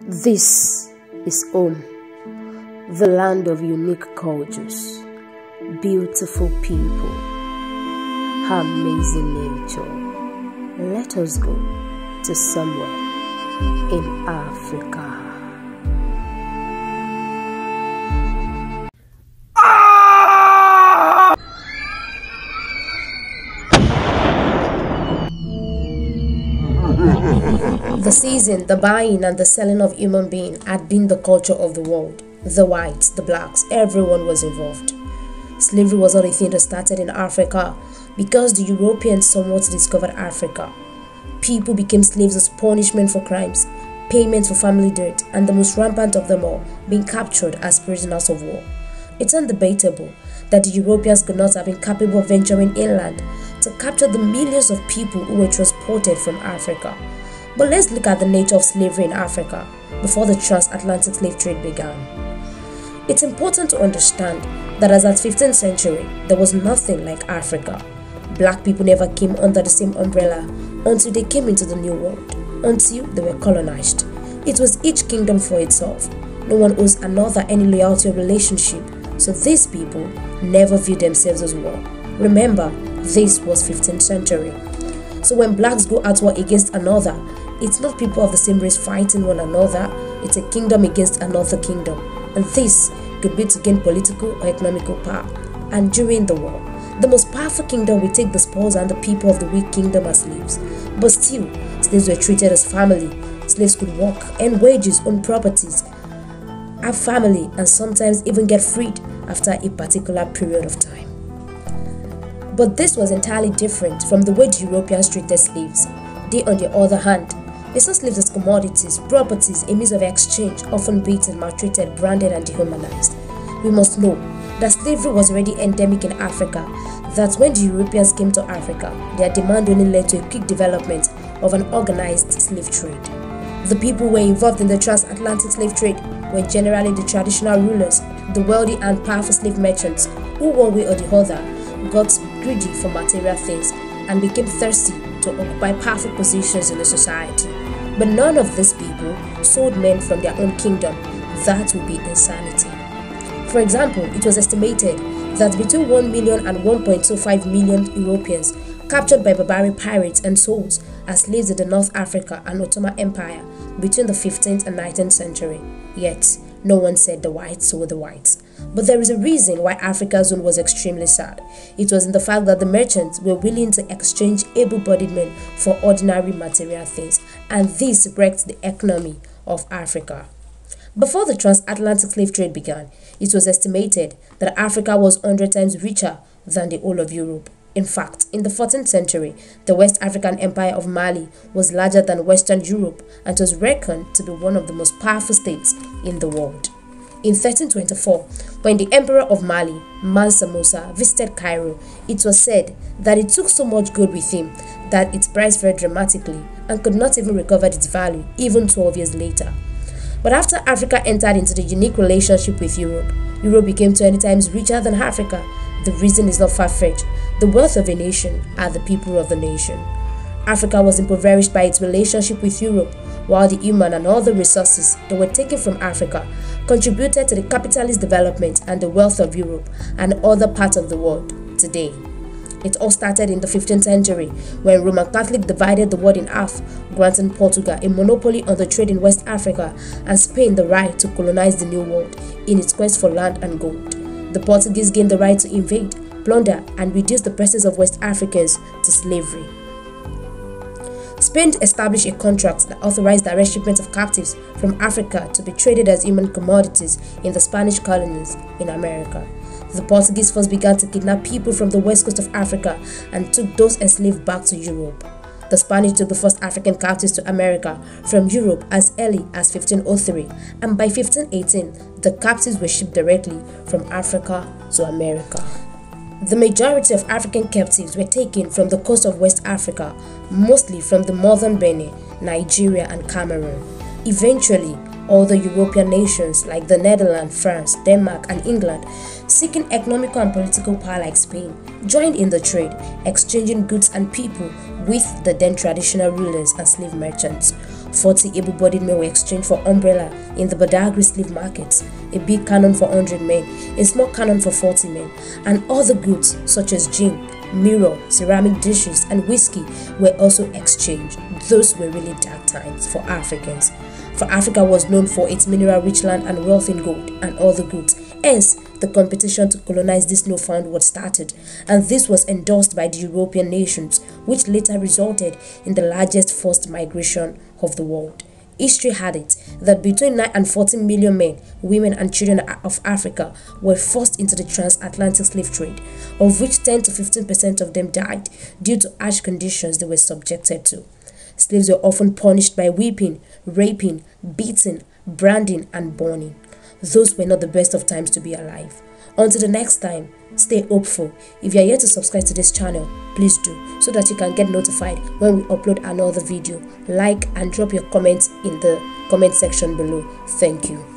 This is home, the land of unique cultures, beautiful people, amazing nature. Let us go to somewhere in Africa. The seizing, the buying and the selling of human beings had been the culture of the world. The whites, the blacks, everyone was involved. Slavery was not a thing that started in Africa because the Europeans somewhat discovered Africa. People became slaves as punishment for crimes, payment for family dirt, and the most rampant of them all, being captured as prisoners of war. It's undebatable that the Europeans could not have been capable of venturing inland to capture the millions of people who were transported from Africa. But let's look at the nature of slavery in Africa before the transatlantic slave trade began. It's important to understand that as at 15th century, there was nothing like Africa. Black people never came under the same umbrella until they came into the New World, until they were colonized. It was each kingdom for itself. No one owes another any loyalty or relationship, so these people never viewed themselves as one. Remember, this was 15th century. So when blacks go at war against another, it's not people of the same race fighting one another, it's a kingdom against another kingdom. And this could be to gain political or economical power. And during the war, the most powerful kingdom will take the spoils and the people of the weak kingdom as slaves. But still, slaves were treated as family. Slaves could work, earn wages, own properties, have family, and sometimes even get freed after a particular period of time. But this was entirely different from the way the Europeans treated slaves. They, on the other hand, they saw slaves as commodities, properties, a means of exchange, often beaten, maltreated, branded, and dehumanized. We must know that slavery was already endemic in Africa, that when the Europeans came to Africa, their demand only led to a quick development of an organized slave trade. The people who were involved in the transatlantic slave trade were generally the traditional rulers, the wealthy and powerful slave merchants, who one way or the other got greedy for material things and became thirsty to occupy powerful positions in the society. But none of these people sold men from their own kingdom. That would be insanity. For example, it was estimated that between 1 million and 1.25 million Europeans captured by barbaric pirates and sold as slaves in the North Africa and Ottoman Empire between the 15th and 19th century. Yet, no one said the whites sold the whites. But there is a reason why Africa's zone was extremely sad. It was in the fact that the merchants were willing to exchange able-bodied men for ordinary material things, and this wrecked the economy of Africa. Before the transatlantic slave trade began, it was estimated that Africa was 100 times richer than the whole of Europe. In fact, in the 14th century, the West African Empire of Mali was larger than Western Europe and was reckoned to be one of the most powerful states in the world. In 1324, when the Emperor of Mali, Mansa Musa, visited Cairo, it was said that he took so much gold with him that its price fell dramatically and could not even recover its value even 12 years later. But after Africa entered into the unique relationship with Europe, Europe became 20 times richer than Africa. The reason is not far-fetched. The wealth of a nation are the people of the nation. Africa was impoverished by its relationship with Europe, while the human and other resources that were taken from Africa contributed to the capitalist development and the wealth of Europe and other parts of the world today. It all started in the 15th century when Roman Catholics divided the world in half, granting Portugal a monopoly on the trade in West Africa and Spain the right to colonize the New World in its quest for land and gold. The Portuguese gained the right to invade, plunder, and reduce the presence of West Africans to slavery. Spain established a contract that authorized direct shipment of captives from Africa to be traded as human commodities in the Spanish colonies in America. The Portuguese first began to kidnap people from the west coast of Africa and took those enslaved back to Europe. The Spanish took the first African captives to America from Europe as early as 1503, and by 1518, the captives were shipped directly from Africa to America. The majority of African captives were taken from the coast of West Africa, mostly from the northern Benin, Nigeria, and Cameroon. Eventually, other European nations like the Netherlands, France, Denmark, and England, seeking economical and political power like Spain, joined in the trade, exchanging goods and people with the then traditional rulers and slave merchants. 40 able-bodied men were exchanged for umbrella in the Badagry slave markets, a big cannon for 100 men, a small cannon for 40 men, and other goods such as gin, mirror, ceramic dishes, and whiskey were also exchanged. Those were really dark times for Africans. For Africa was known for its mineral-rich land and wealth in gold and other goods. Hence, the competition to colonize this newfound world started, and this was endorsed by the European nations, which later resulted in the largest forced migration of the world. History had it that between 9 and 14 million men, women, and children of Africa were forced into the transatlantic slave trade, of which 10 to 15% of them died due to harsh conditions they were subjected to. Slaves were often punished by whipping, raping, beating, branding, and burning. Those were not the best of times to be alive. Until the next time, stay hopeful. If you are yet to subscribe to this channel, please do, so that you can get notified when we upload another video. Like and drop your comments in the comment section below. Thank you.